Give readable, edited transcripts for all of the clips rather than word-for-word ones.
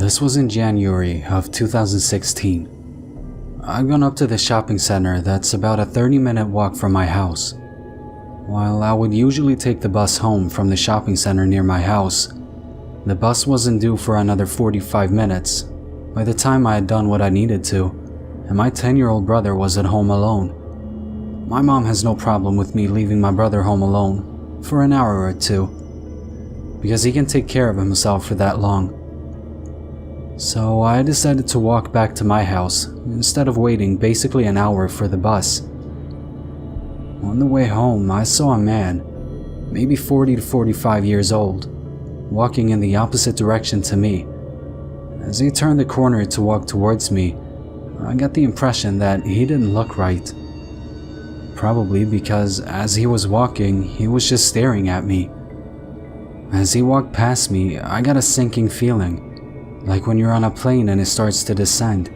This was in January of 2016. I'd gone up to the shopping center that's about a 30-minute walk from my house. While I would usually take the bus home from the shopping center near my house, the bus wasn't due for another 45 minutes by the time I had done what I needed to, and my 10-year-old brother was at home alone. My mom has no problem with me leaving my brother home alone for an hour or two, because he can take care of himself for that long. So I decided to walk back to my house instead of waiting basically an hour for the bus. On the way home, I saw a man, maybe 40 to 45 years old, walking in the opposite direction to me. As he turned the corner to walk towards me, I got the impression that he didn't look right. Probably because as he was walking, he was just staring at me. As he walked past me, I got a sinking feeling, like when you're on a plane and it starts to descend.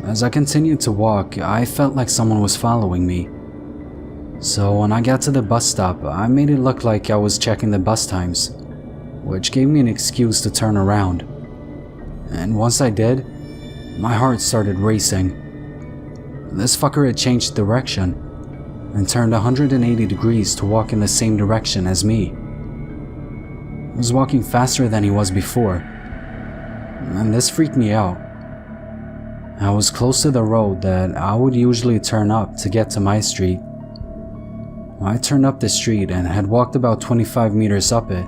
As I continued to walk, I felt like someone was following me. So when I got to the bus stop, I made it look like I was checking the bus times, which gave me an excuse to turn around. And once I did, my heart started racing. This fucker had changed direction and turned 180 degrees to walk in the same direction as me. He was walking faster than he was before, and this freaked me out. I was close to the road that I would usually turn up to get to my street. I turned up the street and had walked about 25 meters up it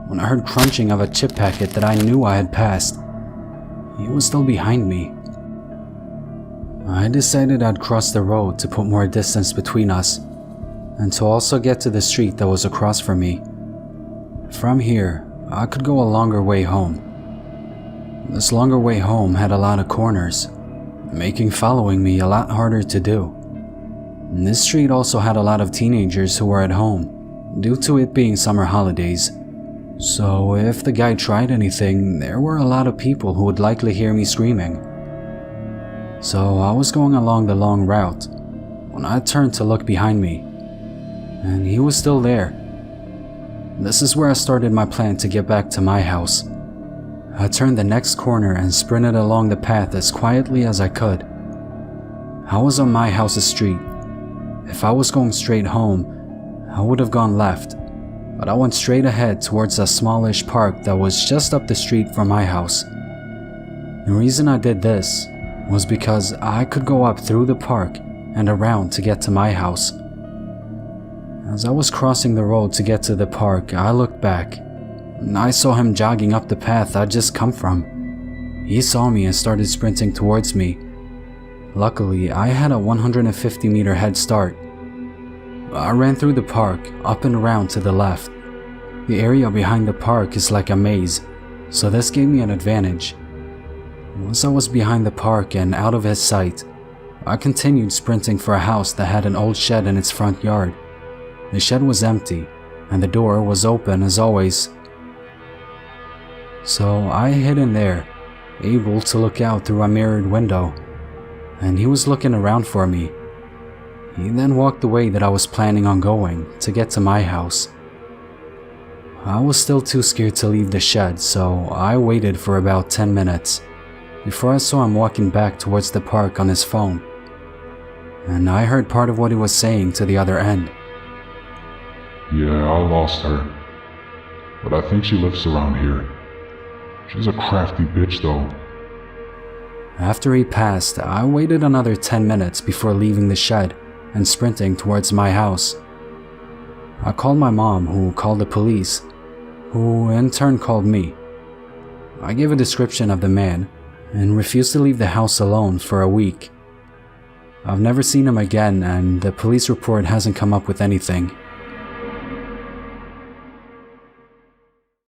when I heard crunching of a chip packet that I knew I had passed. He was still behind me. I decided I'd cross the road to put more distance between us and to also get to the street that was across from me. From here, I could go a longer way home. This longer way home had a lot of corners, making following me a lot harder to do. And this street also had a lot of teenagers who were at home, due to it being summer holidays. So if the guy tried anything, there were a lot of people who would likely hear me screaming. So I was going along the long route when I turned to look behind me, and he was still there. This is where I started my plan to get back to my house. I turned the next corner and sprinted along the path as quietly as I could. I was on my house's street. If I was going straight home, I would have gone left, but I went straight ahead towards a smallish park that was just up the street from my house. The reason I did this was because I could go up through the park and around to get to my house. As I was crossing the road to get to the park, I looked back, and I saw him jogging up the path I'd just come from. He saw me and started sprinting towards me. Luckily, I had a 150-meter head start. I ran through the park, up and around to the left. The area behind the park is like a maze, so this gave me an advantage. Once I was behind the park and out of his sight, I continued sprinting for a house that had an old shed in its front yard. The shed was empty, and the door was open as always. So I hid in there, able to look out through a mirrored window, and he was looking around for me. He then walked the way that I was planning on going to get to my house. I was still too scared to leave the shed, so I waited for about 10 minutes before I saw him walking back towards the park on his phone, and I heard part of what he was saying to the other end. Yeah, I lost her, but I think she lives around here. She's a crafty bitch though. After he passed, I waited another 10 minutes before leaving the shed and sprinting towards my house. I called my mom, who called the police, who in turn called me. I gave a description of the man and refused to leave the house alone for a week. I've never seen him again, and the police report hasn't come up with anything.